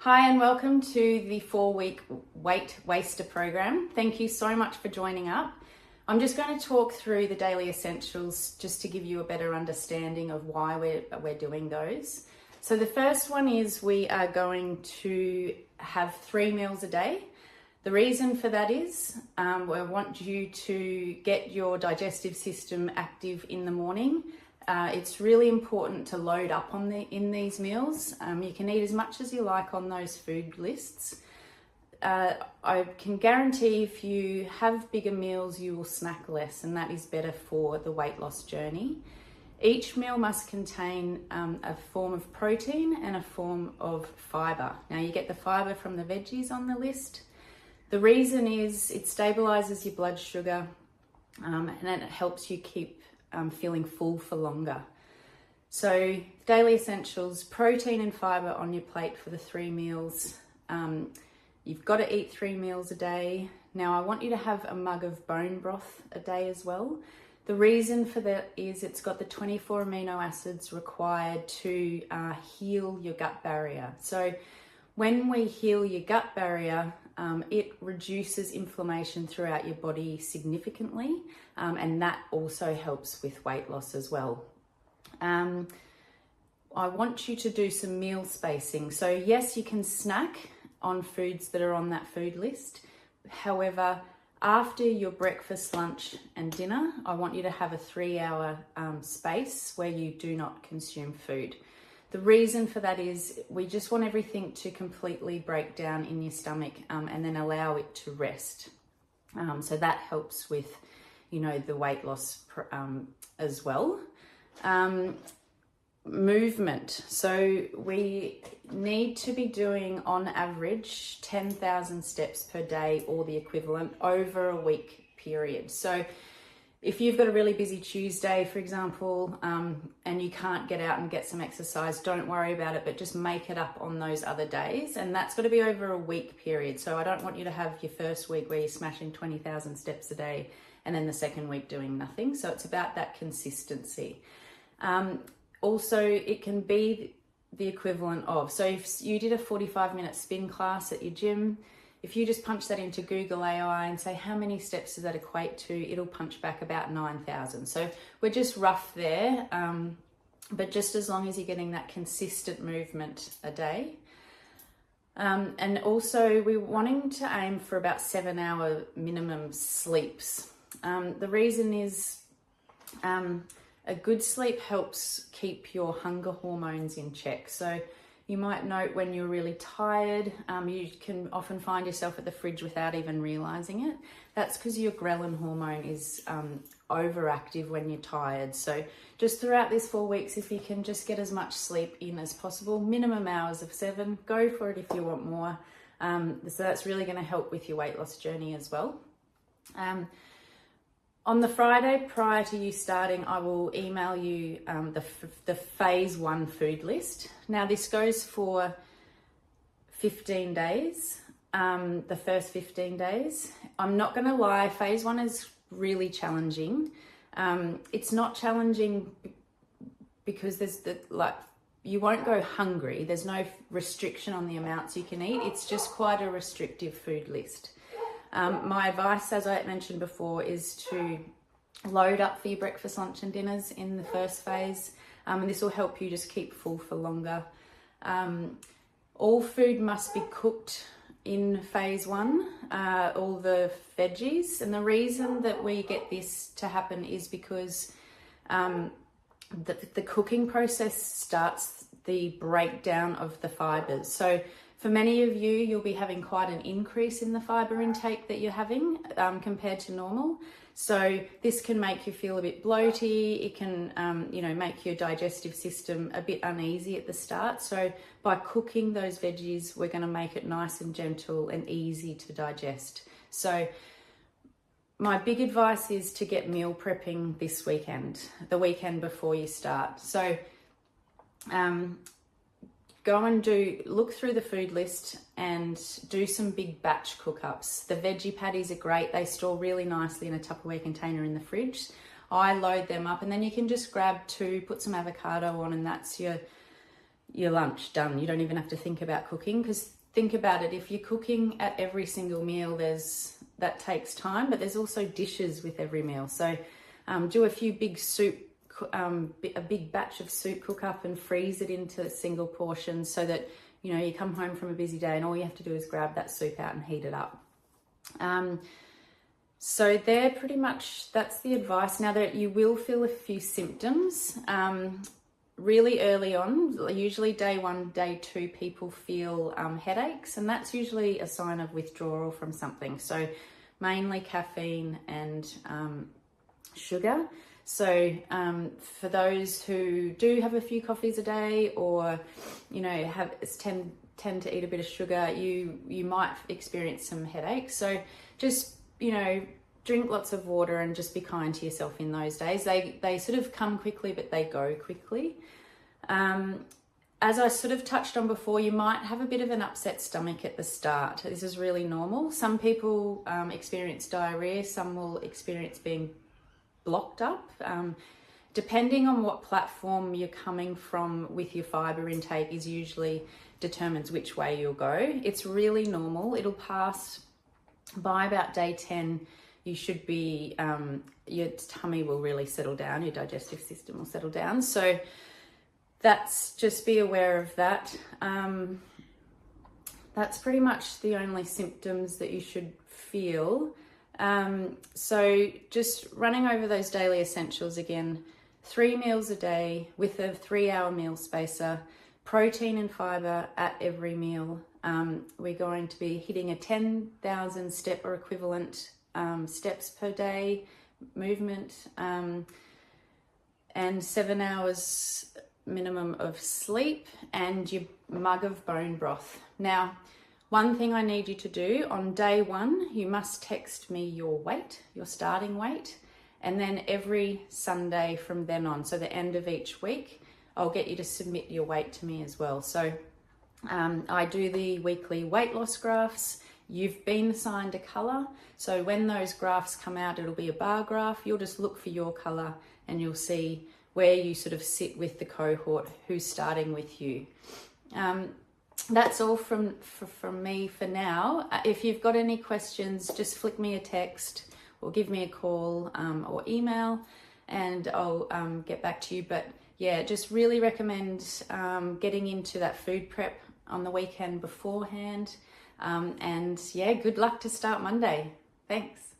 Hi and welcome to the 4-week weight waster program. Thank you so much for joining up. I'm just going to talk through the daily essentials just to give you a better understanding of why we're doing those. So the first one is we are going to have 3 meals a day. The reason for that is we want you to get your digestive system active in the morning. It's really important to load up in these meals. You can eat as much as you like on those food lists. I can guarantee if you have bigger meals, you will snack less, and that is better for the weight loss journey. Each meal must contain a form of protein and a form of fibre. Now you get the fibre from the veggies on the list. The reason is it stabilizes your blood sugar and it helps you keep feeling full for longer. So daily essentials, protein and fibre on your plate for the 3 meals. You've got to eat 3 meals a day. Now I want you to have a mug of bone broth a day as well. The reason for that is it's got the 24 amino acids required to heal your gut barrier. So when we heal your gut barrier, it reduces inflammation throughout your body significantly, and that also helps with weight loss as well. I want you to do some meal spacing. So yes, you can snack on foods that are on that food list. However, after your breakfast, lunch and dinner, I want you to have a 3-hour space where you do not consume food. The reason for that is we just want everything to completely break down in your stomach and then allow it to rest. So that helps with, the weight loss as well. Movement. So we need to be doing on average 10,000 steps per day or the equivalent over a week period. So if you've got a really busy Tuesday, for example, and you can't get out and get some exercise, don't worry about it, but just make it up on those other days. And that's got to be over a week period. So I don't want you to have your first week where you're smashing 20,000 steps a day and then the second week doing nothing. So it's about that consistency. Also, it can be the equivalent of, so if you did a 45-minute spin class at your gym, if you just punch that into Google AI and say, how many steps does that equate to? It'll punch back about 9,000. So we're just rough there, but just as long as you're getting that consistent movement a day. And also we're wanting to aim for about 7-hour minimum sleeps. The reason is a good sleep helps keep your hunger hormones in check. So you might note when you're really tired, you can often find yourself at the fridge without even realizing it. That's because your ghrelin hormone is overactive when you're tired. So just throughout these 4 weeks, if you can just get as much sleep in as possible, minimum hours of 7, go for it if you want more. So that's really going to help with your weight loss journey as well. On the Friday prior to you starting, I will email you the phase 1 food list. Now this goes for 15 days, the first 15 days. I'm not going to lie, phase 1 is really challenging. It's not challenging because you won't go hungry. There's no restriction on the amounts you can eat. It's just quite a restrictive food list. My advice, as I mentioned before, is to load up for your breakfast, lunch and dinners in the first phase. And this will help you just keep full for longer. All food must be cooked in phase 1, all the veggies. And the reason that we get this to happen is because the cooking process starts the breakdown of the fibres. So for many of you, you'll be having quite an increase in the fibre intake that you're having compared to normal. So this can make you feel a bit bloaty. It can, make your digestive system a bit uneasy at the start. So by cooking those veggies, we're going to make it nice and gentle and easy to digest. So my big advice is to get meal prepping this weekend, the weekend before you start. So go and look through the food list and do some big batch cook-ups. The veggie patties are great. They store really nicely in a Tupperware container in the fridge. I load them up and then you can just grab 2, put some avocado on, and that's your your lunch done. You don't even have to think about cooking, because think about it, if you're cooking at every single meal, that takes time, but there's also dishes with every meal. So do a few big soup, a big batch of soup, cook up and freeze it into single portions, so that, you know, you come home from a busy day and all you have to do is grab that soup out and heat it up. So that's the advice. Now, that you will feel a few symptoms really early on. Usually day 1, day 2, people feel headaches, and that's usually a sign of withdrawal from something. So mainly caffeine and sugar. So for those who do have a few coffees a day, or, you know, tend to eat a bit of sugar, you might experience some headaches. So just, you know, drink lots of water and just be kind to yourself in those days. They sort of come quickly, but they go quickly. As I sort of touched on before, you might have a bit of an upset stomach at the start. This is really normal. Some people experience diarrhea, some will experience being blocked up. Depending on what platform you're coming from with your fibre intake is usually determines which way you'll go. It's really normal. It'll pass by about day 10. You should be, your tummy will really settle down, your digestive system will settle down. So just be aware of that. That's pretty much the only symptoms that you should feel. So just running over those daily essentials again: 3 meals a day with a 3-hour meal spacer, protein and fibre at every meal. We're going to be hitting a 10,000 step or equivalent steps per day movement, and 7 hours minimum of sleep, and your mug of bone broth. Now, one thing I need you to do on day 1, you must text me your weight, your starting weight, and then every Sunday from then on, so the end of each week, I'll get you to submit your weight to me as well. So I do the weekly weight loss graphs. You've been assigned a colour, so when those graphs come out, it'll be a bar graph. You'll just look for your colour and you'll see where you sort of sit with the cohort, who's starting with you. That's all from me for now. If you've got any questions, just flick me a text or give me a call or email, and I'll get back to you. But yeah, just really recommend getting into that food prep on the weekend beforehand. And yeah, good luck to start Monday. Thanks.